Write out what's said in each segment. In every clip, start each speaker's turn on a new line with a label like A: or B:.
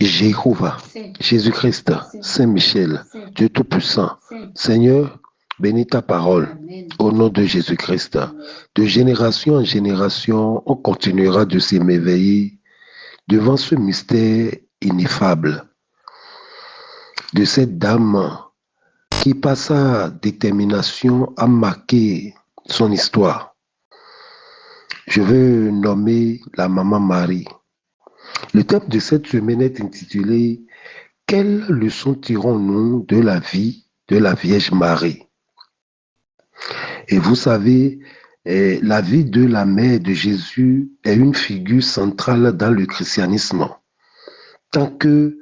A: Jéhovah, Jésus-Christ, Saint-Michel, Dieu Tout-Puissant, Seigneur, bénis ta parole. Au nom de Jésus-Christ, de génération en génération, on continuera de s'émerveiller devant ce mystère ineffable de cette dame qui, par sa détermination, a marqué son histoire. Je veux nommer la maman Marie. Le thème de cette semaine est intitulé « Quelle leçon tirons-nous de la vie de la Vierge Marie ?» Et vous savez, la vie de la mère de Jésus est une figure centrale dans le christianisme. Tant que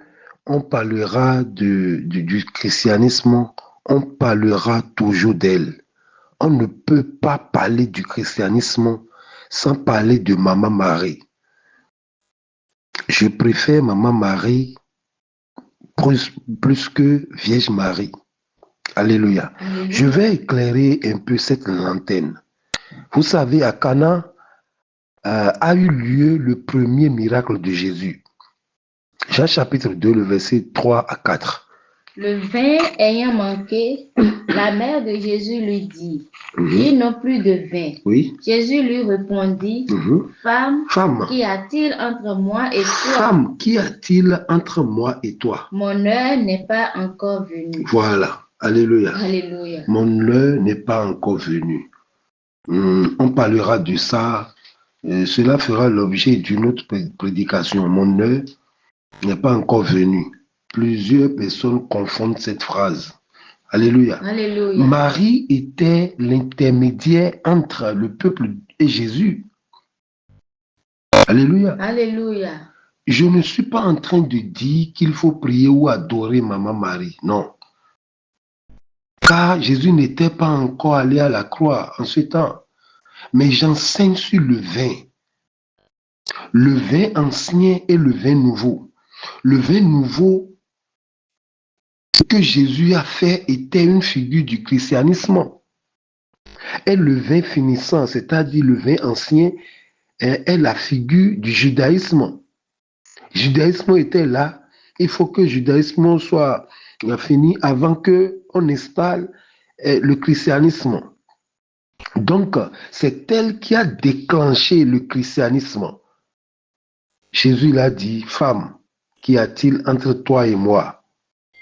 A: on parlera du christianisme, on parlera toujours d'elle. On ne peut pas parler du christianisme sans parler de Maman Marie. Je préfère Maman Marie plus que Vierge Marie. Alléluia. Je vais éclairer un peu cette lanterne. Vous savez, à Cana a eu lieu le premier miracle de Jésus. Jean chapitre 2, le verset 3 à 4.
B: Le vin ayant manqué, la mère de Jésus lui dit, ils n'ont plus de vin.
A: Oui.
B: Jésus lui répondit, Femme, qu'y a-t-il entre moi et toi?
A: Femme, qu'y a-t-il entre moi et toi?
B: Mon heure n'est pas encore venue.
A: Voilà. Alléluia.
B: Alléluia.
A: Mon heure n'est pas encore venue. On parlera de ça. Cela fera l'objet d'une autre prédication. Mon heure n'est pas encore venue. Plusieurs personnes confondent cette phrase. Alléluia.
B: Alléluia.
A: Marie était l'intermédiaire entre le peuple et Jésus. Alléluia.
B: Alléluia.
A: Je ne suis pas en train de dire qu'il faut prier ou adorer Maman Marie. Non. Car Jésus n'était pas encore allé à la croix en ce temps. Mais j'enseigne sur le vin. Le vin ancien et le vin nouveau. Le vin nouveau que Jésus a fait était une figure du christianisme. Et le vin finissant, c'est-à-dire le vin ancien, est la figure du judaïsme. Le judaïsme était là. Il faut que le judaïsme soit fini avant qu'on installe le christianisme. Donc, c'est elle qui a déclenché le christianisme. Jésus l'a dit, femme, qu'y a-t-il entre toi et moi?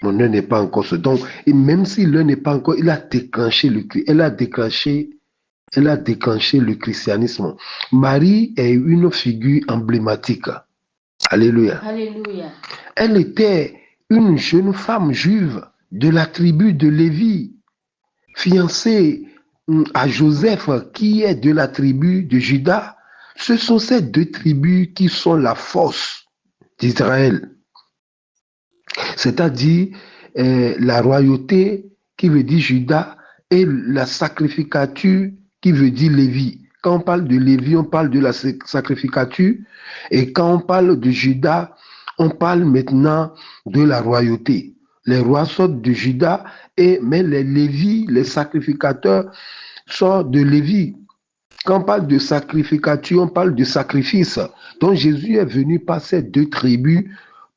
A: Mon heure n'est pas encore ce. Donc, et même si l'heure n'est pas encore, elle a déclenché le christianisme. Marie est une figure emblématique. Alléluia.
B: Alléluia.
A: Elle était une jeune femme juive de la tribu de Lévi, fiancée à Joseph, qui est de la tribu de Juda. Ce sont ces deux tribus qui sont la force d'Israël. C'est-à-dire la royauté qui veut dire Juda et la sacrificature qui veut dire Lévi. Quand on parle de Lévi, on parle de la sacrificature. Et quand on parle de Juda, on parle maintenant de la royauté. Les rois sortent de Juda, mais les Lévis, les sacrificateurs, sortent de Lévi. Quand on parle de sacrificature, on parle de sacrifice. Donc Jésus est venu par ces deux tribus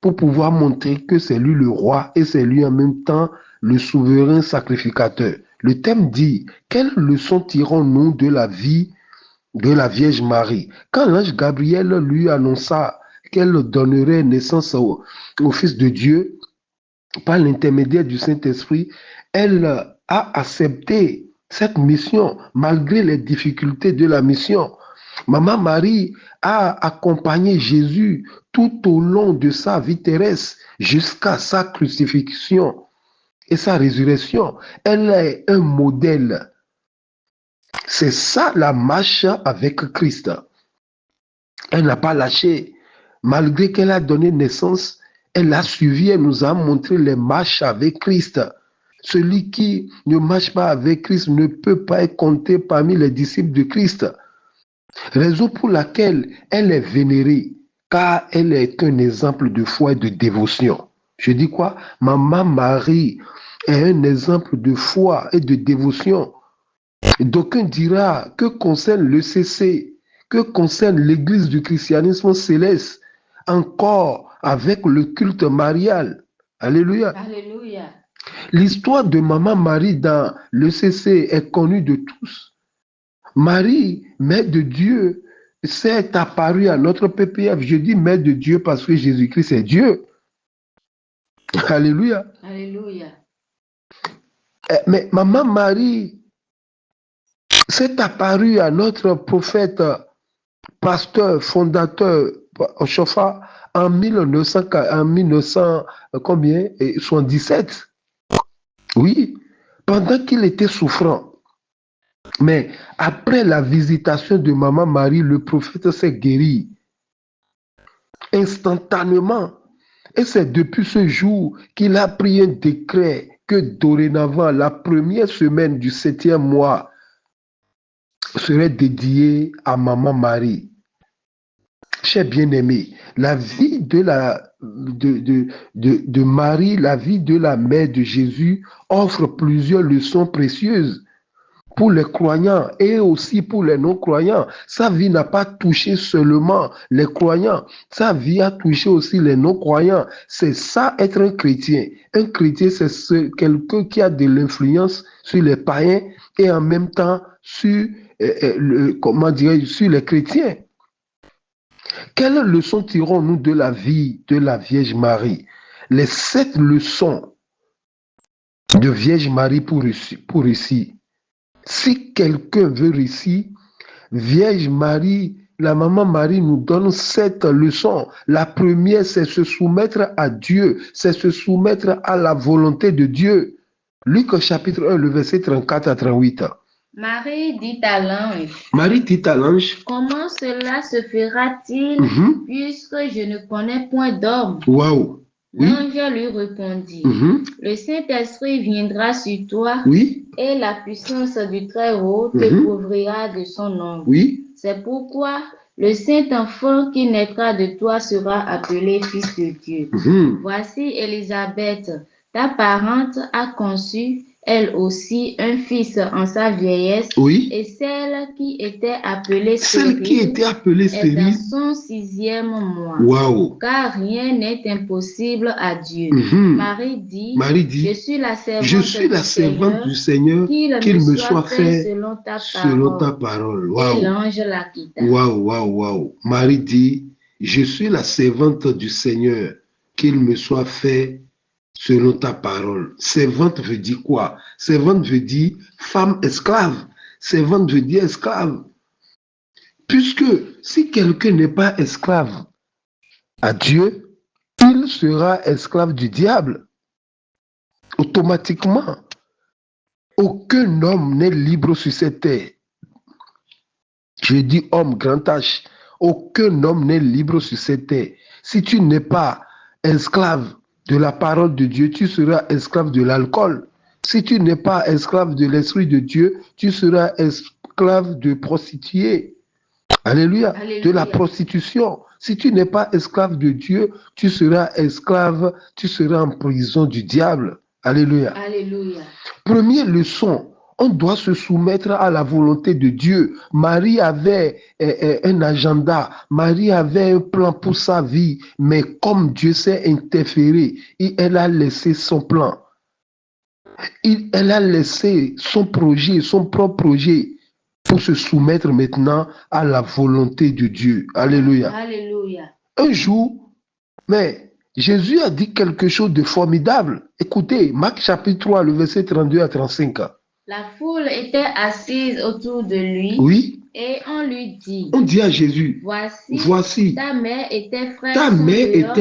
A: pour pouvoir montrer que c'est lui le roi et c'est lui en même temps le souverain sacrificateur. Le thème dit, quelle leçon tirons-nous de la vie de la Vierge Marie? Quand l'ange Gabriel lui annonça qu'elle donnerait naissance au Fils de Dieu par l'intermédiaire du Saint-Esprit, elle a accepté cette mission malgré les difficultés de la mission. Maman Marie a accompagné Jésus tout au long de sa vie terrestre jusqu'à sa crucifixion et sa résurrection. Elle est un modèle. C'est ça la marche avec Christ. Elle n'a pas lâché. Malgré qu'elle a donné naissance, elle a suivi, elle nous a montré les marches avec Christ. Celui qui ne marche pas avec Christ ne peut pas être compté parmi les disciples de Christ. Raison pour laquelle elle est vénérée, car elle est un exemple de foi et de dévotion. Je dis quoi? Maman Marie est un exemple de foi et de dévotion. D'aucuns dira que concerne le CC, que concerne l'église du christianisme céleste, encore avec le culte marial. Alléluia.
B: Alléluia.
A: L'histoire de Maman Marie dans le CC est connue de tous. Marie, Mère de Dieu, s'est apparue à notre PPF. Je dis Mère de Dieu parce que Jésus-Christ est Dieu. Alléluia.
B: Alléluia.
A: Mais Maman Marie s'est apparue à notre prophète, pasteur, fondateur, Chofa, en 1977. Oui, pendant qu'il était souffrant. Mais après la visitation de Maman Marie, le prophète s'est guéri instantanément. Et c'est depuis ce jour qu'il a pris un décret que dorénavant, la première semaine du 7e mois serait dédiée à Maman Marie. Chers bien-aimés, la vie de Marie, la vie de la mère de Jésus offre plusieurs leçons précieuses pour les croyants et aussi pour les non-croyants. Sa vie n'a pas touché seulement les croyants, sa vie a touché aussi les non-croyants. C'est ça être un chrétien. Un chrétien, c'est quelqu'un qui a de l'influence sur les païens et en même temps sur, sur les chrétiens. Quelles leçons tirons-nous de la vie de la Vierge Marie? Les 7 leçons de Vierge Marie pour réussir. Si quelqu'un veut réussir, Vierge Marie, la Maman Marie nous donne 7 leçons. La première, c'est se soumettre à Dieu, c'est se soumettre à la volonté de Dieu. Luc chapitre 1, le verset 34 à 38.
B: Marie dit à l'ange,
A: comment
B: cela se fera-t-il puisque je ne connais point d'homme?
A: Waouh!
B: L'ange lui répondit, le Saint-Esprit viendra sur toi et la puissance du Très-Haut te couvrira de son ombre. C'est pourquoi le Saint-Enfant qui naîtra de toi sera appelé Fils de Dieu. Voici Élisabeth, ta parente, a conçu elle aussi un fils en sa vieillesse, et celle qui était appelée stérile est dans son 6e mois.
A: Wow.
B: Car rien n'est impossible à Dieu. Marie dit, je suis la servante du Seigneur, qu'il me soit fait selon ta parole.
A: Wow.
B: Et l'ange la quitta.
A: Wow. Marie dit, je suis la servante du Seigneur, qu'il me soit fait selon ta parole. Servante veut dire quoi? Servante veut dire femme esclave. Servante veut dire esclave. Puisque si quelqu'un n'est pas esclave à Dieu, il sera esclave du diable. Automatiquement. Aucun homme n'est libre sur cette terre. Je dis homme grand H. Aucun homme n'est libre sur cette terre. Si tu n'es pas esclave de la parole de Dieu, tu seras esclave de l'alcool. Si tu n'es pas esclave de l'Esprit de Dieu, tu seras esclave de prostituée. Alléluia. De la prostitution. Si tu n'es pas esclave de Dieu, tu seras esclave, tu seras en prison du diable. Alléluia.
B: Alléluia.
A: Première leçon, on doit se soumettre à la volonté de Dieu. Marie avait un agenda, Marie avait un plan pour sa vie, mais comme Dieu s'est interféré, elle a laissé son plan. Elle a laissé son projet, son propre projet, pour se soumettre maintenant à la volonté de Dieu. Alléluia.
B: Alléluia.
A: Un jour, mais Jésus a dit quelque chose de formidable. Écoutez, Marc chapitre 3, le verset 32 à 35.
B: La foule était assise autour de lui.
A: Oui.
B: Et on lui dit.
A: On dit à Jésus. Voici.
B: Ta mère et tes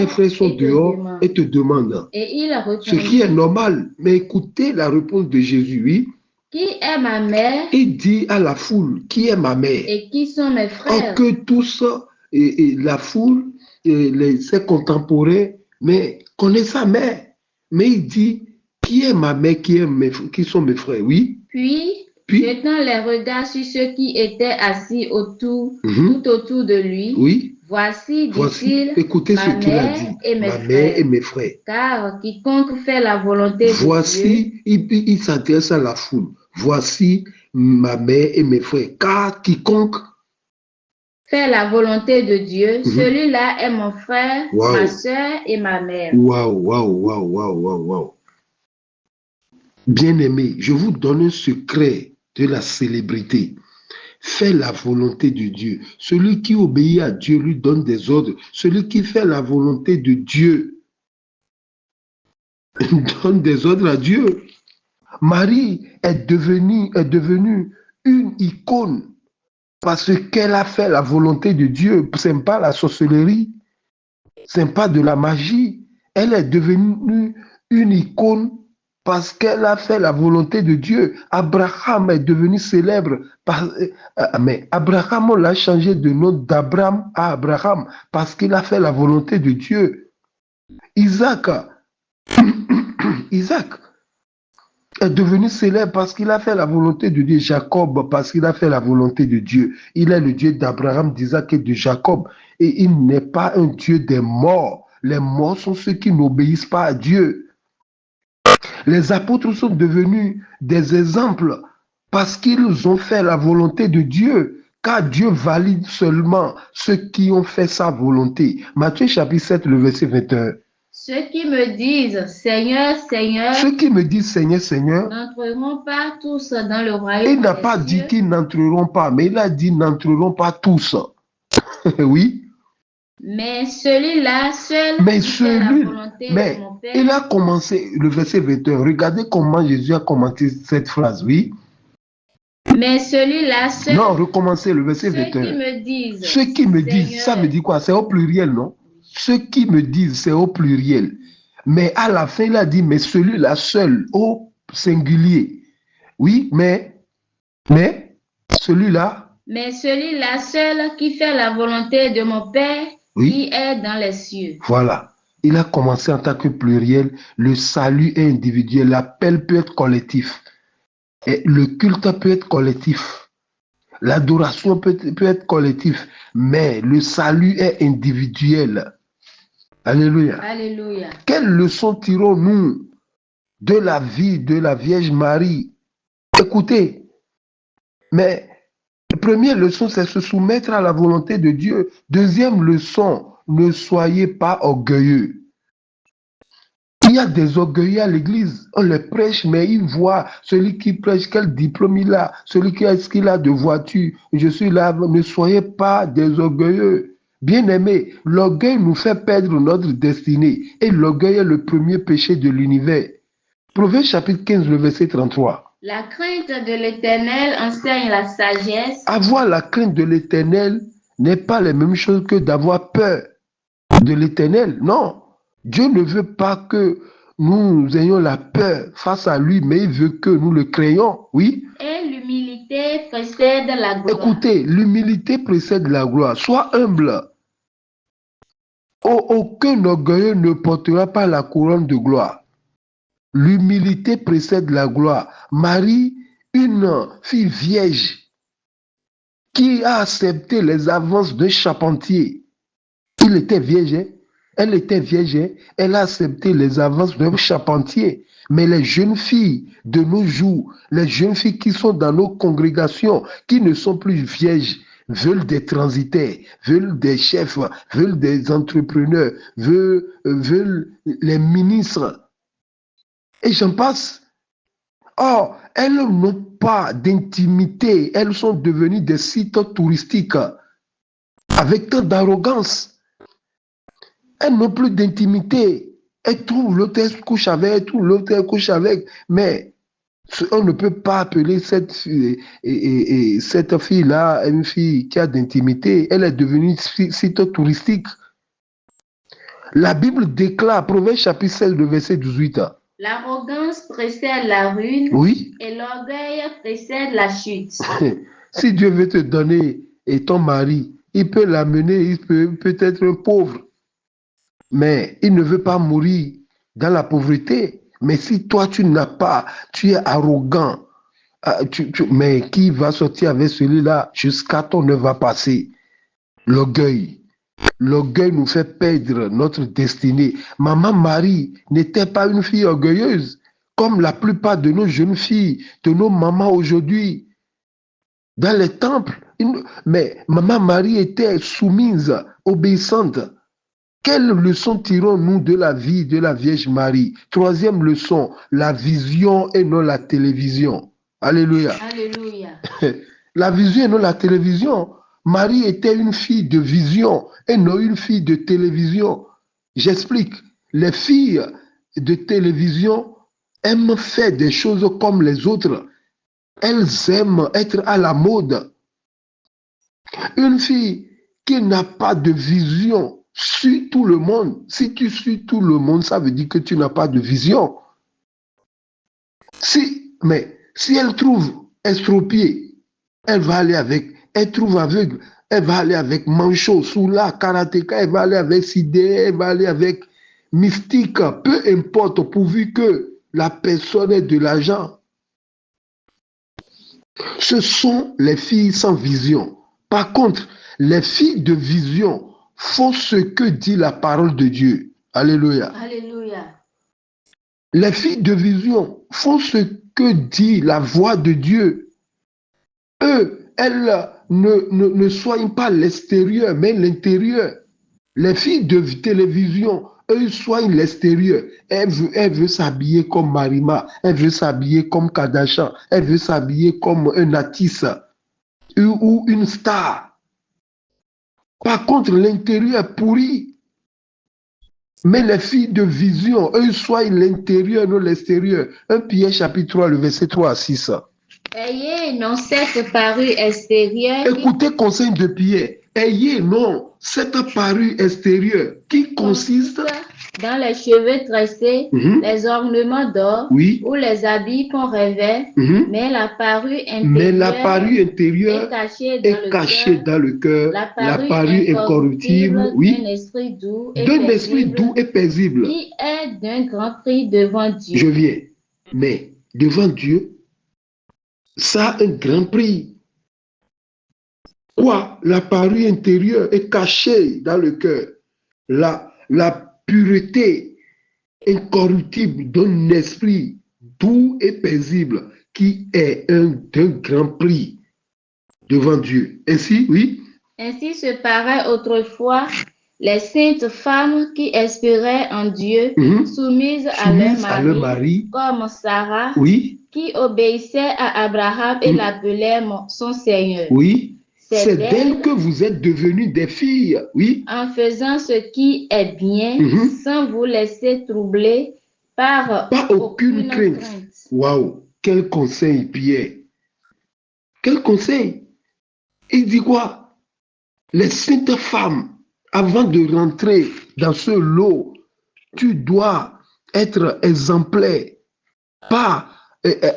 B: frères
A: sont dehors et te demandent.
B: Et il répondit.
A: Ce qui est normal. Mais écoutez la réponse de Jésus. Oui.
B: Qui est ma mère?
A: Il dit à la foule, qui est ma mère?
B: Et qui sont mes frères?
A: Que tous, la foule, ses contemporains, mais connaissent sa mère. Mais il dit, qui est ma mère, qui sont mes frères? Oui.
B: Puis jetant les regards sur ceux qui étaient assis tout autour de lui.
A: Oui.
B: Voici, dit-il,
A: écoutez ce qu'il a dit. Ma mère et mes frères.
B: Car quiconque fait la volonté de Dieu.
A: Voici, il s'adresse à la foule. Voici ma mère et mes frères. Car quiconque
B: fait la volonté de Dieu, celui-là est mon frère, ma soeur et ma mère.
A: Waouh. Bien-aimé, je vous donne un secret de la célébrité. Fais la volonté de Dieu. Celui qui obéit à Dieu lui donne des ordres. Celui qui fait la volonté de Dieu donne des ordres à Dieu. Marie est devenue une icône parce qu'elle a fait la volonté de Dieu. Ce n'est pas la sorcellerie, ce n'est pas de la magie. Elle est devenue une icône parce qu'elle a fait la volonté de Dieu. Abraham est devenu célèbre. Mais Abraham, on l'a changé de nom d'Abraham à Abraham parce qu'il a fait la volonté de Dieu. Isaac est devenu célèbre parce qu'il a fait la volonté de Dieu. Jacob, parce qu'il a fait la volonté de Dieu. Il est le Dieu d'Abraham, d'Isaac et de Jacob. Et il n'est pas un Dieu des morts. Les morts sont ceux qui n'obéissent pas à Dieu. Les apôtres sont devenus des exemples parce qu'ils ont fait la volonté de Dieu. Car Dieu valide seulement ceux qui ont fait sa volonté. Matthieu chapitre 7, le verset 21.
B: Ceux qui me disent Seigneur, Seigneur.
A: Ceux qui me disent Seigneur, Seigneur.
B: N'entreront pas tous dans le royaume.
A: Il n'a pas dit qu'ils n'entreront pas, mais il a dit n'entreront pas tous. Oui.
B: Mais celui-là seul qui fait la volonté de mon Père.
A: Il a commencé le verset 21. Regardez comment Jésus a commencé cette phrase, oui.
B: Mais celui-là seul.
A: Non, recommencez le verset 21.
B: Ceux qui me disent.
A: Ceux qui me disent, ça veut dire quoi? C'est au pluriel, non? Ceux qui me disent, c'est au pluriel. Mais à la fin, il a dit, mais celui-là seul, au singulier. Oui, mais celui-là.
B: Mais celui-là seul qui fait la volonté de mon Père, oui, qui est dans les cieux.
A: Voilà. Il a commencé en tant que pluriel. Le salut est individuel. L'appel peut être collectif. Et le culte peut être collectif. L'adoration peut être collective. Mais le salut est individuel. Alléluia.
B: Alléluia.
A: Quelle leçon tirons-nous de la vie de la Vierge Marie? Écoutez, mais la première leçon, c'est se soumettre à la volonté de Dieu. Deuxième leçon, ne soyez pas orgueilleux. Il y a des orgueilleux à l'église. On les prêche, mais ils voient celui qui prêche, quel diplôme il a, celui qui a, est-ce qu'il a de voiture. Je suis là, ne soyez pas des orgueilleux. Bien-aimés, l'orgueil nous fait perdre notre destinée. Et l'orgueil est le premier péché de l'univers. Proverbe chapitre 15, le verset 33.
B: La crainte de l'Éternel enseigne la sagesse.
A: Avoir la crainte de l'Éternel n'est pas la même chose que d'avoir peur de l'Éternel. Non, Dieu ne veut pas que nous ayons la peur face à lui, mais il veut que nous le créions, oui.
B: Et l'humilité précède la gloire.
A: Écoutez, l'humilité précède la gloire. Sois humble. Aucun orgueilleux ne portera pas la couronne de gloire. L'humilité précède la gloire. Marie, une fille vierge, qui a accepté les avances d'un charpentier. Il était vierge, hein? Elle était vierge, hein? Elle a accepté les avances d'un charpentier. Mais les jeunes filles de nos jours, les jeunes filles qui sont dans nos congrégations, qui ne sont plus vierges, veulent des transitaires, veulent des chefs, veulent des entrepreneurs, veulent les ministres. Et j'en passe. Or, elles n'ont pas d'intimité. Elles sont devenues des sites touristiques avec tant d'arrogance. Elles n'ont plus d'intimité. Elles trouvent l'autre, elles couchent avec, elles trouvent l'autre, elles couchent avec. Mais on ne peut pas appeler cette fille-là une fille qui a d'intimité. Elle est devenue site touristique. La Bible déclare, Proverbe chapitre 16, le verset 18.
B: L'arrogance précède la ruine,
A: oui,
B: et l'orgueil précède la chute.
A: Si Dieu veut te donner et ton mari, il peut l'amener, il peut être pauvre. Mais il ne veut pas mourir dans la pauvreté. Mais si toi, tu n'as pas, tu es arrogant, mais qui va sortir avec celui-là jusqu'à ton heure va passer? L'orgueil. L'orgueil nous fait perdre notre destinée. Maman Marie n'était pas une fille orgueilleuse, comme la plupart de nos jeunes filles, de nos mamans aujourd'hui. Dans les temples, mais Maman Marie était soumise, obéissante. Quelle leçon tirons-nous de la vie de la Vierge Marie? Troisième leçon, la vision et non la télévision. Alléluia.
B: Alléluia.
A: La vision et non la télévision. Marie était une fille de vision et non une fille de télévision. J'explique. Les filles de télévision aiment faire des choses comme les autres. Elles aiment être à la mode. Une fille qui n'a pas de vision suit tout le monde. Si tu suis tout le monde, ça veut dire que tu n'as pas de vision. Mais si elle trouve estropié, elle va aller avec. Elle trouve aveugle, elle va aller avec manchot, soula, karatéka, elle va aller avec sidé, elle va aller avec mystique. Peu importe, pourvu que la personne ait de l'argent. Ce sont les filles sans vision. Par contre, les filles de vision font ce que dit la parole de Dieu. Alléluia.
B: Alléluia.
A: Les filles de vision font ce que dit la voix de Dieu. Elles ne soignent pas l'extérieur, mais l'intérieur. Les filles de télévision, eux soignent l'extérieur. Elle veut s'habiller comme Marima, elle veut s'habiller comme Kardashian, elle veut s'habiller comme un artiste ou une star. Par contre, l'intérieur est pourri. Mais les filles de vision, eux soignent l'intérieur, non l'extérieur. 1 Pierre chapitre 3, le verset 3 à 6.
B: Ayez non cette parure extérieure.
A: Écoutez conseil de Pierre. Ayez non cette parure extérieure qui consiste
B: dans les cheveux tressés, les ornements d'or ou les habits qu'on revêt, mais la parure intérieure
A: est cachée dans le cœur, la parure incorruptible, d'un esprit doux et paisible,
B: qui est d'un grand prix devant Dieu.
A: Je viens, mais devant Dieu, ça a un grand prix. Quoi? La parure intérieure est cachée dans le cœur. La pureté incorruptible d'un esprit doux et paisible qui est d'un grand prix devant Dieu. Ainsi, oui.
B: Ainsi se paraît autrefois les saintes femmes qui espéraient en Dieu, soumises à leur mari, comme Sarah, qui obéissait à Abraham et l'appelait son Seigneur.
A: Oui. C'est d'elle que vous êtes devenues des filles, oui.
B: En faisant ce qui est bien, sans vous laisser troubler par aucune crainte.
A: Waouh, quel conseil, Pierre. Quel conseil. Il dit quoi? Les saintes femmes, avant de rentrer dans ce lot, tu dois être exemplaire. Pas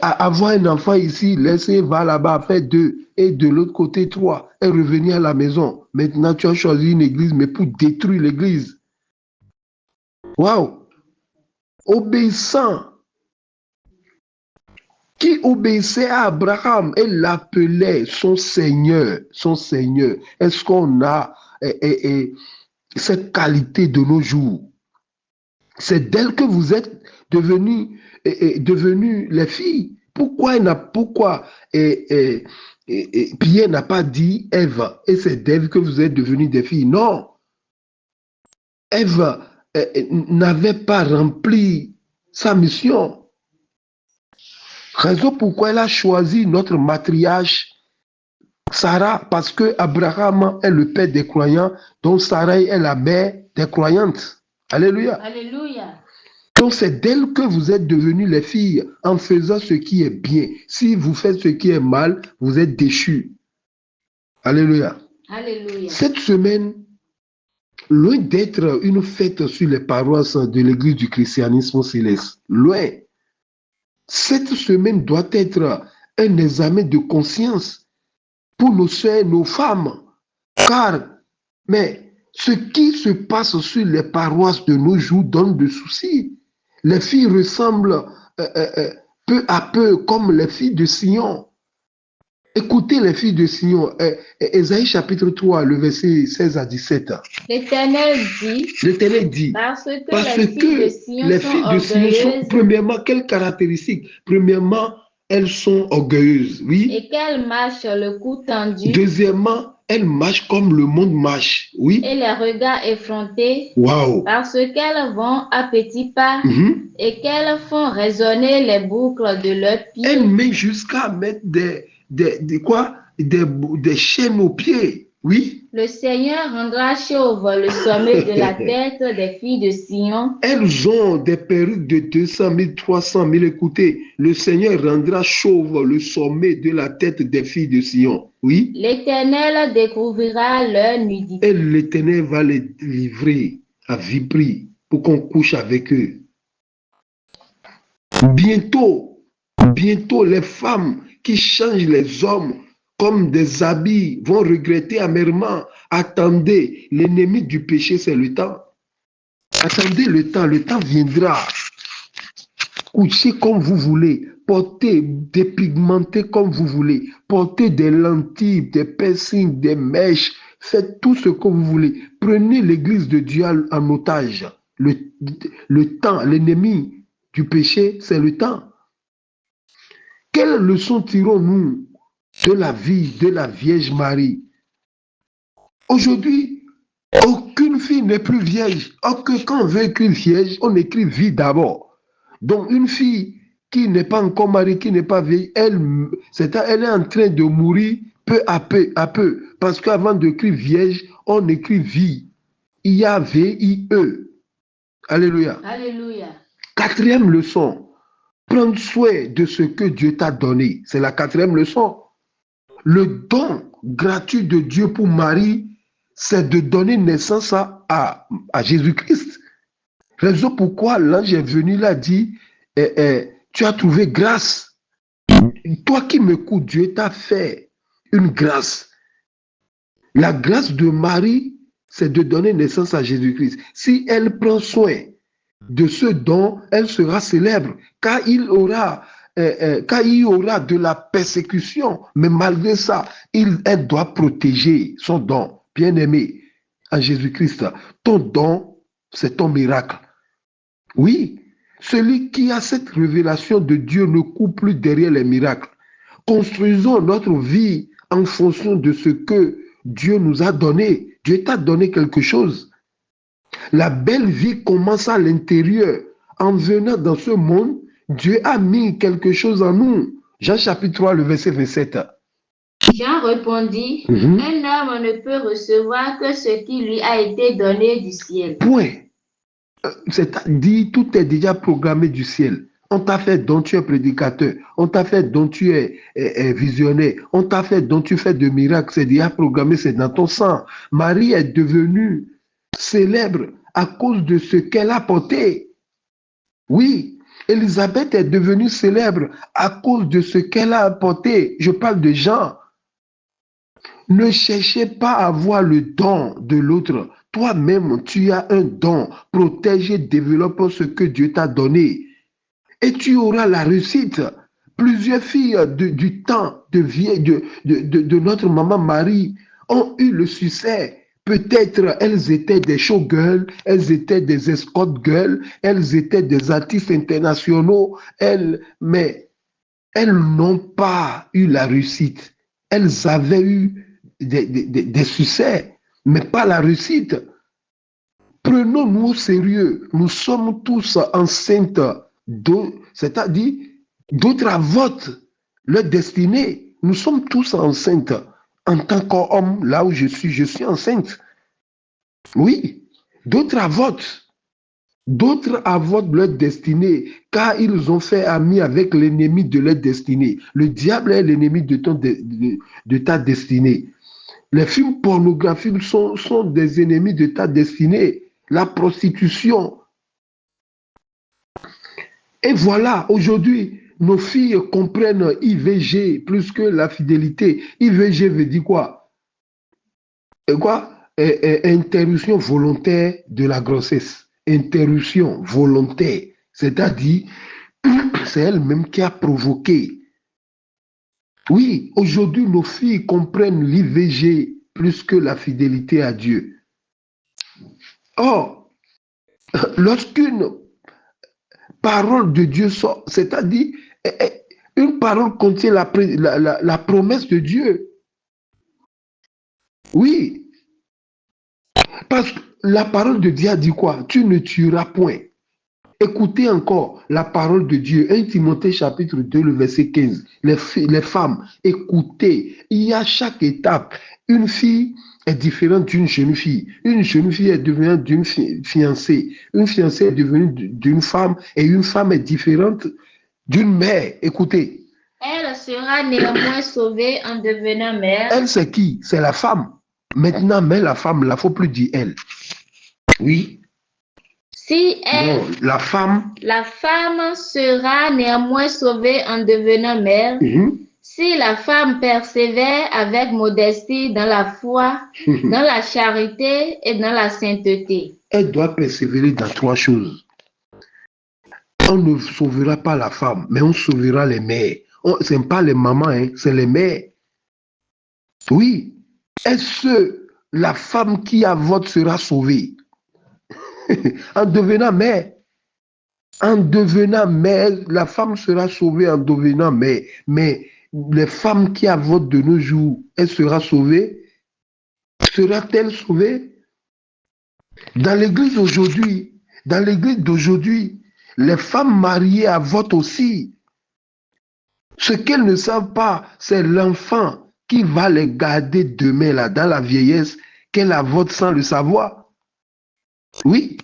A: avoir un enfant ici, laisser, va là-bas, faire 2, et de l'autre côté 3, et revenir à la maison. Maintenant, tu as choisi une église, mais pour détruire l'église. Waouh! Obéissant. Qui obéissait à Abraham et l'appelait son Seigneur. Son Seigneur. Est-ce qu'on a cette qualité de nos jours? C'est d'elle que vous êtes devenues les filles. Pourquoi Pierre n'a pas dit Ève, et c'est d'Ève que vous êtes devenues des filles? Non. Ève n'avait pas rempli sa mission. Raison pourquoi elle a choisi notre matriarche Sarah, parce que Abraham est le père des croyants, donc Sarah est la mère des croyantes. Alléluia.
B: Alléluia.
A: Donc c'est d'elle que vous êtes devenues les filles en faisant ce qui est bien. Si vous faites ce qui est mal, vous êtes déchus. Alléluia.
B: Alléluia.
A: Cette semaine, loin d'être une fête sur les paroisses de l'église du christianisme céleste, loin, cette semaine doit être un examen de conscience pour nos soeurs, nos femmes. Car, mais ce qui se passe sur les paroisses de nos jours donne des soucis. Les filles ressemblent peu à peu comme les filles de Sion. Écoutez les filles de Sion, Ésaïe chapitre 3, le verset 16 à 17.
B: L'Éternel dit,
A: parce que les filles de Sion sont, premièrement, quelles caractéristiques? Premièrement, elles sont orgueilleuses, oui.
B: Et qu'elles marchent le cou tendu.
A: Deuxièmement, elles marchent comme le monde marche, oui.
B: Et les regards effrontés.
A: Wow.
B: Parce qu'elles vont à petits pas et qu'elles font résonner les boucles de leurs pieds.
A: Elles mettent jusqu'à mettre des chaînes aux pieds, oui.
B: Le Seigneur rendra chauve le sommet de la tête des filles de Sion.
A: Elles ont des perruques de 200 000, 300 000. Écoutez, le Seigneur rendra chauve le sommet de la tête des filles de Sion. Oui.
B: L'Éternel découvrira leur nudité.
A: Et l'Éternel va les livrer à vil prix pour qu'on couche avec eux. Bientôt, les femmes qui changent les hommes comme des habits vont regretter amèrement. Attendez, l'ennemi du péché, c'est le temps. Attendez le temps viendra. Couchez comme vous voulez, portez, dépigmentez comme vous voulez, portez des lentilles, des piercings, des mèches, faites tout ce que vous voulez. Prenez l'église de Dieu en otage. Le temps, l'ennemi du péché, c'est le temps. Quelle leçon tirons-nous de la vie de la Vierge Marie? Aujourd'hui, aucune fille n'est plus vierge. Or que quand on veut écrire vierge, on écrit vie d'abord. Donc une fille qui n'est pas encore mariée, qui n'est pas vieille, elle est en train de mourir peu à peu. Parce qu'avant d'écrire vierge, on écrit vie. I-A-V-I-E. Alléluia.
B: Alléluia.
A: Quatrième leçon. Prendre soin de ce que Dieu t'a donné. C'est la quatrième leçon. Le don gratuit de Dieu pour Marie, c'est de donner naissance à Jésus-Christ. Raison pourquoi l'ange est venu là dit, tu as trouvé grâce. Toi qui m'écoutes, Dieu t'a fait une grâce. La grâce de Marie, c'est de donner naissance à Jésus-Christ. Si elle prend soin de ce don, elle sera célèbre, car il y aura de la persécution, mais malgré ça, elle doit protéger son don. Bien-aimé, en Jésus-Christ, ton don, c'est ton miracle. Oui, celui qui a cette révélation de Dieu ne court plus derrière les miracles. Construisons notre vie en fonction de ce que Dieu nous a donné. Dieu t'a donné quelque chose. La belle vie commence à l'intérieur. En venant dans ce monde, Dieu a mis quelque chose en nous. Jean chapitre 3, le verset 27.
B: Jean répondit, un homme ne peut recevoir que ce qui lui a été donné du ciel.
A: Point. C'est-à-dire, tout est déjà programmé du ciel. On t'a fait dont tu es prédicateur. On t'a fait dont tu es visionnaire. On t'a fait dont tu fais de miracles. C'est déjà programmé, c'est dans ton sang. Marie est devenue célèbre à cause de ce qu'elle a porté. Oui, Élisabeth est devenue célèbre à cause de ce qu'elle a apporté. Je parle de Jean. Ne cherchez pas à voir le don de l'autre. Toi-même, tu as un don. Protège et développe ce que Dieu t'a donné. Et tu auras la réussite. Plusieurs filles du temps de notre maman Marie ont eu le succès. Peut-être elles étaient des showgirls, elles étaient des escort girls, elles étaient des artistes internationaux, mais elles n'ont pas eu la réussite. Elles avaient eu des succès, mais pas la réussite. Prenons-nous au sérieux. Nous sommes tous enceintes, c'est-à-dire d'autres à vote leur destinée. Nous sommes tous enceintes. En tant qu'homme, là où je suis enceinte. Oui, d'autres à vote. D'autres avouent leur destinée, car ils ont fait ami avec l'ennemi de leur destinée. Le diable est l'ennemi de ta destinée. Les films pornographiques sont des ennemis de ta destinée. La prostitution. Et voilà, aujourd'hui, nos filles comprennent IVG plus que la fidélité. IVG veut dire quoi? Interruption volontaire de la grossesse. Interruption volontaire. C'est-à-dire, c'est elle-même qui a provoqué. Oui, aujourd'hui, nos filles comprennent l'IVG plus que la fidélité à Dieu. Or, lorsqu'une parole de Dieu sort, c'est-à-dire, Une parole contient la promesse de Dieu. Oui. Parce que la parole de Dieu a dit quoi? Tu ne tueras point. Écoutez encore la parole de Dieu. 1 Timothée chapitre 2, le verset 15. Les femmes, écoutez. Il y a chaque étape. Une fille est différente d'une jeune fille. Une jeune fille est devenue d'une fiancée. Une fiancée est devenue d'une femme. Et une femme est différente d'une mère. Écoutez.
B: Elle sera néanmoins sauvée en devenant mère.
A: Elle, c'est qui? C'est la femme. Maintenant, mais la femme, il ne faut plus dire elle. Oui.
B: Si elle,
A: non, la femme
B: sera néanmoins sauvée en devenant mère. Si la femme persévère avec modestie dans la foi, dans la charité et dans la sainteté.
A: Elle doit persévérer dans 3 choses. On ne sauvera pas la femme, mais on sauvera les mères. Ce n'est pas les mamans, hein, c'est les mères. Oui. Est-ce que la femme qui avorte sera sauvée? En devenant mère. En devenant mère, la femme sera sauvée en devenant mère. Mais les femmes qui avortent de nos jours, elle sera sauvée? Sera-t-elle sauvée? Dans l'église d'aujourd'hui, les femmes mariées avortent aussi. Ce qu'elles ne savent pas, c'est l'enfant qui va les garder demain là, dans la vieillesse, qu'elle avorte sans le savoir. Oui.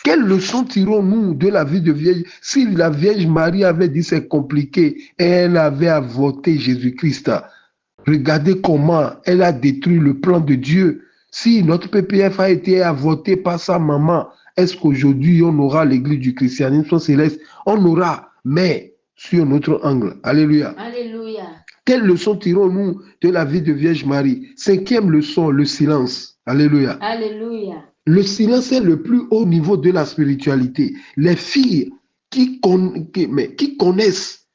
A: Quelle leçon tirons-nous de la vie de Vierge? Si la Vierge Marie avait dit c'est compliqué et elle avait avorté Jésus-Christ, regardez comment elle a détruit le plan de Dieu. Si notre PPF a été avorté par sa maman, est-ce qu'aujourd'hui on aura l'église du christianisme céleste? On aura, mais sur notre angle. Alléluia.
B: Alléluia.
A: Quelle leçon tirons-nous de la vie de Vierge Marie? 5e leçon, le silence. Alléluia.
B: Alléluia.
A: Le silence est le plus haut niveau de la spiritualité. Les filles qui connaissent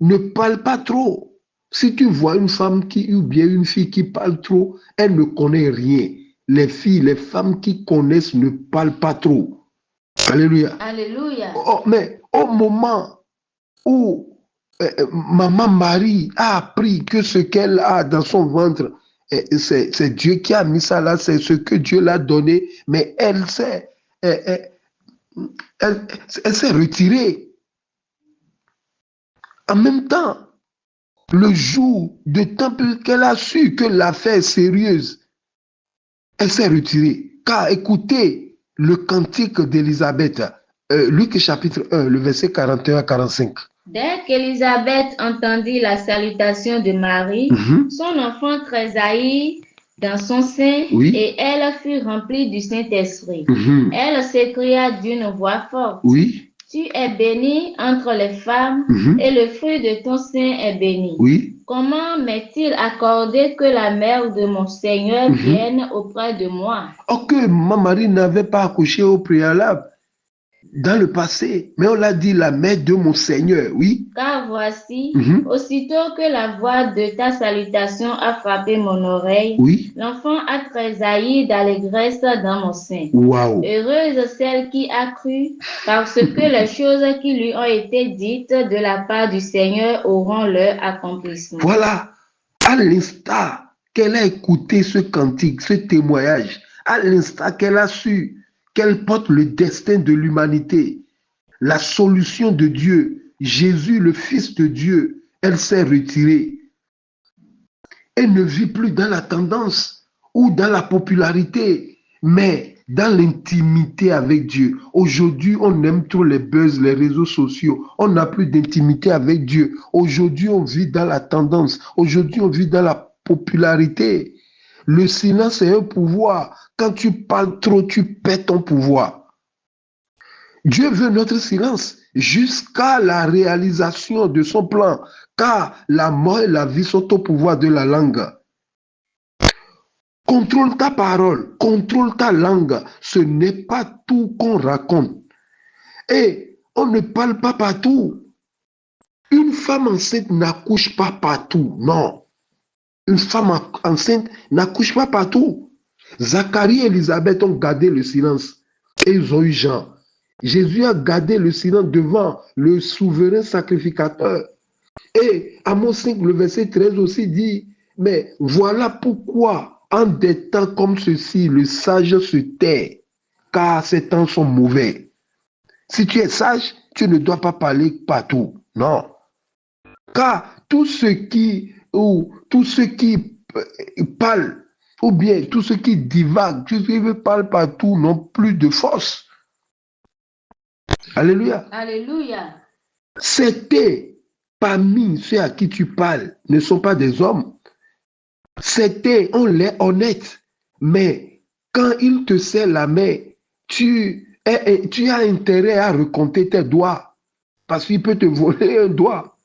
A: ne parlent pas trop. Si tu vois une femme ou bien une fille qui parle trop, elle ne connaît rien. Les filles, les femmes qui connaissent ne parlent pas trop. Alléluia.
B: Alléluia.
A: Mais au moment où maman Marie a appris que ce qu'elle a dans son ventre, c'est Dieu qui a mis ça là, c'est ce que Dieu l'a donné, mais elle s'est retirée. En même temps, le jour de temple qu'elle a su que l'affaire est sérieuse, elle s'est retirée. Car écoutez le cantique d'Élisabeth, Luc chapitre 1, le verset 41 à 45.
B: Dès qu'Élisabeth entendit la salutation de Marie, son enfant tressaillit dans son sein et elle fut remplie du Saint-Esprit. Elle s'écria d'une voix forte. Tu es bénie entre les femmes et le fruit de ton sein est béni. Comment m'est-il accordé que la mère de mon Seigneur vienne auprès de moi?
A: Que Marie n'avait pas accouché au préalable dans le passé, mais on l'a dit la mère de mon Seigneur, oui.
B: Car voici, aussitôt que la voix de ta salutation a frappé mon oreille, l'enfant a tressailli d'allégresse dans mon sein. Heureuse celle qui a cru, parce que les choses qui lui ont été dites de la part du Seigneur auront leur accomplissement.
A: Voilà, à l'instant qu'elle a écouté ce cantique, ce témoignage, à l'instant qu'elle a su qu'elle porte le destin de l'humanité, la solution de Dieu, Jésus, le Fils de Dieu, elle s'est retirée. Elle ne vit plus dans la tendance ou dans la popularité, mais dans l'intimité avec Dieu. Aujourd'hui, on aime trop les buzz, les réseaux sociaux. On n'a plus d'intimité avec Dieu. Aujourd'hui, on vit dans la tendance. Aujourd'hui, on vit dans la popularité. Le silence est un pouvoir. Quand tu parles trop, tu perds ton pouvoir. Dieu veut notre silence jusqu'à la réalisation de son plan, car la mort et la vie sont au pouvoir de la langue. Contrôle ta parole, contrôle ta langue. Ce n'est pas tout qu'on raconte. Et on ne parle pas partout. Une femme enceinte n'accouche pas partout, non. Une femme enceinte n'accouche pas partout. Zacharie et Élisabeth ont gardé le silence et ils ont eu Jean. Jésus a gardé le silence devant le souverain sacrificateur. Et Amos 5, le verset 13 aussi dit, mais voilà pourquoi, en des temps comme ceci, le sage se tait, car ces temps sont mauvais. Si tu es sage, tu ne dois pas parler partout. Non. Car tous ceux qui parlent, ou bien tous ceux qui divaguent, tous ceux qui parlent partout n'ont plus de force. Alléluia.
B: Alléluia.
A: C'était parmi ceux à qui tu parles ne sont pas des hommes. C'était, on l'est honnête. Mais quand il te serre la main, tu as intérêt à recompter tes doigts. Parce qu'il peut te voler un doigt.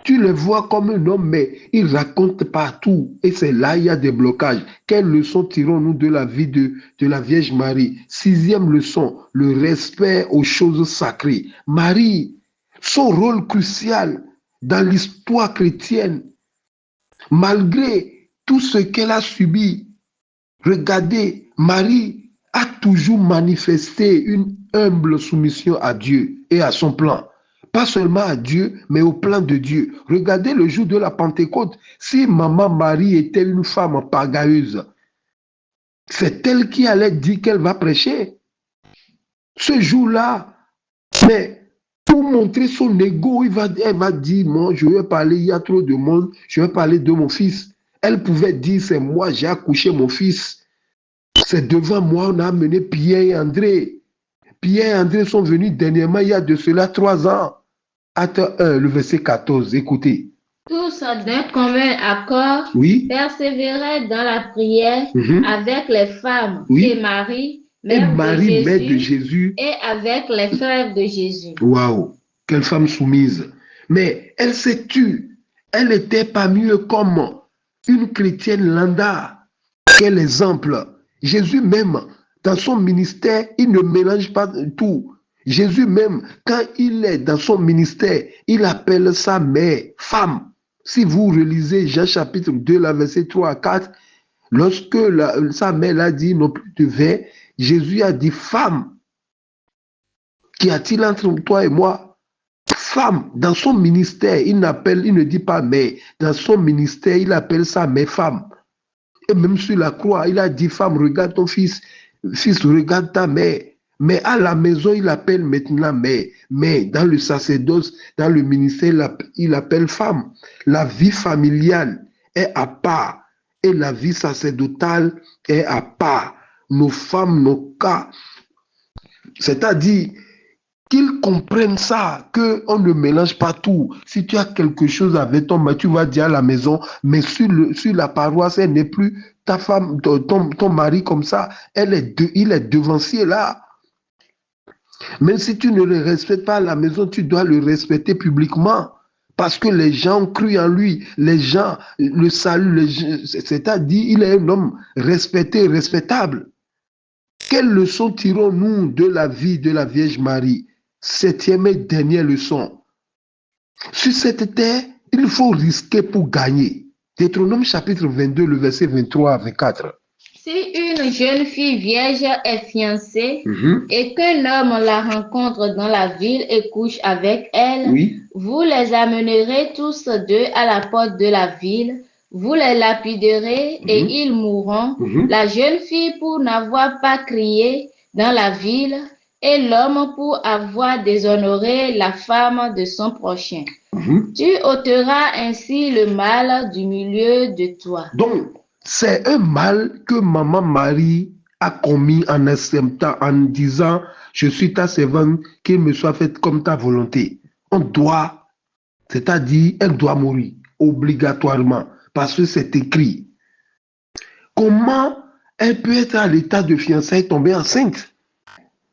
A: Tu le vois comme un homme, mais il raconte partout. Et c'est là il y a des blocages. Quelle leçon tirons-nous de la vie de la Vierge Marie? 6e leçon, le respect aux choses sacrées. Marie, son rôle crucial dans l'histoire chrétienne, malgré tout ce qu'elle a subi, regardez, Marie a toujours manifesté une humble soumission à Dieu et à son plan. Pas seulement à Dieu, mais au plan de Dieu. Regardez le jour de la Pentecôte. Si maman Marie était une femme pagailleuse, c'est elle qui allait dire qu'elle va prêcher. Ce jour-là, mais pour montrer son ego, elle va dire, moi, je vais parler, il y a trop de monde, je vais parler de mon fils. Elle pouvait dire, c'est moi, j'ai accouché mon fils. C'est devant moi, on a amené Pierre et André. Pierre et André sont venus dernièrement, il y a de cela 3 ans. Acte 1, le verset 14, écoutez.
B: Tous d'un commun accord persévéraient dans la prière avec les femmes et Marie, mère de Jésus, et avec les frères de Jésus.
A: Waouh, quelle femme soumise. Mais elle s'est tue. Elle était parmi eux comme une chrétienne lambda. Quel exemple. Jésus même, dans son ministère, il ne mélange pas tout. Jésus même, quand il est dans son ministère, il appelle sa mère femme. Si vous relisez Jean chapitre 2, la verset 3 à 4, lorsque sa mère a dit non plus de vin, Jésus a dit femme. Qu'y a-t-il entre toi et moi? Femme, dans son ministère, il ne dit pas mère. Dans son ministère, il appelle sa mère femme. Et même sur la croix, il a dit femme, regarde ton fils. Fils, regarde ta mère. Mais à la maison, il appelle maintenant mère. Mais dans le sacerdoce, dans le ministère, il appelle femme. La vie familiale est à part. Et la vie sacerdotale est à part. Nos femmes, nos cas. C'est-à-dire qu'ils comprennent ça, qu'on ne mélange pas tout. Si tu as quelque chose avec ton mari, tu vas dire à la maison, mais sur la paroisse, elle n'est plus ta femme, ton mari comme ça. Il est devancier là. Même si tu ne le respectes pas à la maison, tu dois le respecter publiquement. Parce que les gens ont cru en lui. Les gens le saluent. C'est-à-dire, il est un homme respecté, respectable. Quelle leçon tirons-nous de la vie de la Vierge Marie? 7e et dernière leçon. Sur cette terre, il faut risquer pour gagner. Deutéronome chapitre 22, le verset 23 à 24.
B: Si une jeune fille vierge est fiancée et qu'un homme la rencontre dans la ville et couche avec elle, vous les amènerez tous deux à la porte de la ville, vous les lapiderez et ils mourront, la jeune fille pour n'avoir pas crié dans la ville et l'homme pour avoir déshonoré la femme de son prochain. Tu ôteras ainsi le mal du milieu de toi.
A: Donc, c'est un mal que maman Marie a commis en acceptant, en disant, je suis ta servante, qu'il me soit fait comme ta volonté. On doit, c'est-à-dire, elle doit mourir, obligatoirement, parce que c'est écrit. Comment elle peut être à l'état de fiançailles tombée enceinte?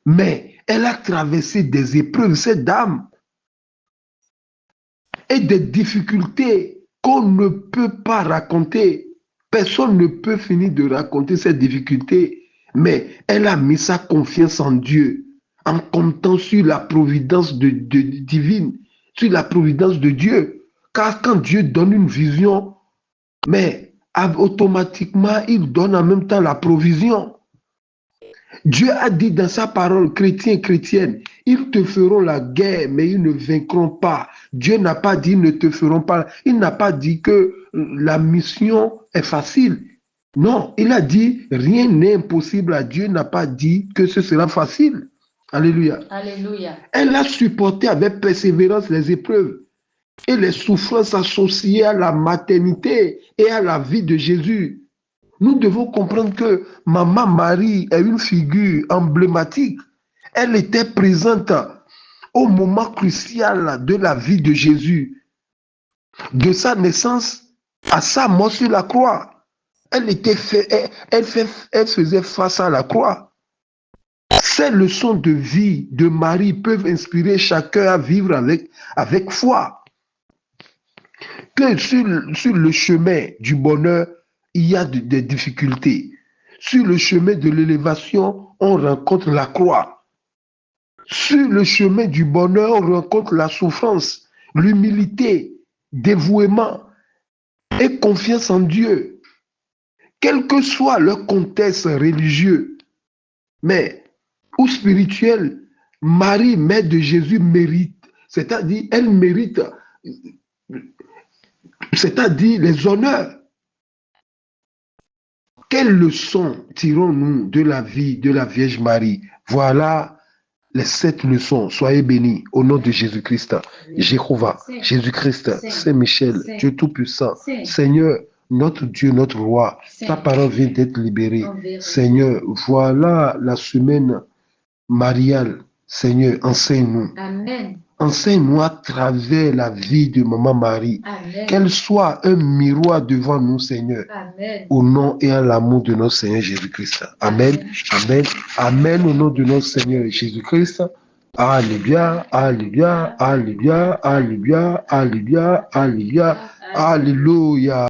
A: Mais elle a traversé des épreuves, cette dame, et des difficultés qu'on ne peut pas raconter. Personne ne peut finir de raconter ces difficultés, mais elle a mis sa confiance en Dieu, en comptant sur la providence divine, sur la providence de Dieu. Car quand Dieu donne une vision, mais automatiquement, il donne en même temps la provision. Dieu a dit dans sa parole, chrétien, chrétienne, ils te feront la guerre, mais ils ne vaincront pas. Dieu n'a pas dit, ils ne te feront pas. Il n'a pas dit que la mission est facile. Non, il a dit, rien n'est impossible à Dieu, n'a pas dit que ce sera facile. Alléluia.
B: Alléluia.
A: Elle a supporté avec persévérance les épreuves et les souffrances associées à la maternité et à la vie de Jésus. Nous devons comprendre que Maman Marie est une figure emblématique. Elle était présente au moment crucial de la vie de Jésus, de sa naissance à sa mort sur la croix. Elle faisait face à la croix. Ces leçons de vie de Marie peuvent inspirer chacun à vivre avec foi. Que sur le chemin du bonheur, il y a des difficultés. Sur le chemin de l'élévation, on rencontre la croix. Sur le chemin du bonheur, on rencontre la souffrance, l'humilité, dévouement et confiance en Dieu. Quel que soit leur contexte religieux, mais ou spirituel, Marie, mère de Jésus, mérite, c'est-à-dire elle mérite, c'est-à-dire les honneurs. Quelles leçons tirons-nous de la vie de la Vierge Marie? Voilà les 7 leçons. Soyez bénis au nom de Jésus-Christ. Jéhovah, Jésus-Christ, Saint-Michel, Dieu Tout-Puissant, Seigneur, notre Dieu, notre Roi, ta parole vient d'être libérée. Seigneur, voilà la semaine mariale. Seigneur, enseigne-nous.
B: Amen.
A: Enseigne-nous à travers la vie de Maman Marie. Qu'elle soit un miroir devant nous, Seigneur.
B: Amen.
A: Au nom et à l'amour de notre Seigneur Jésus-Christ. Amen. Amen. Amen. Au nom de notre Seigneur Jésus-Christ. Alléluia. Alléluia. Alléluia. Alléluia. Alléluia. Alléluia. Alléluia.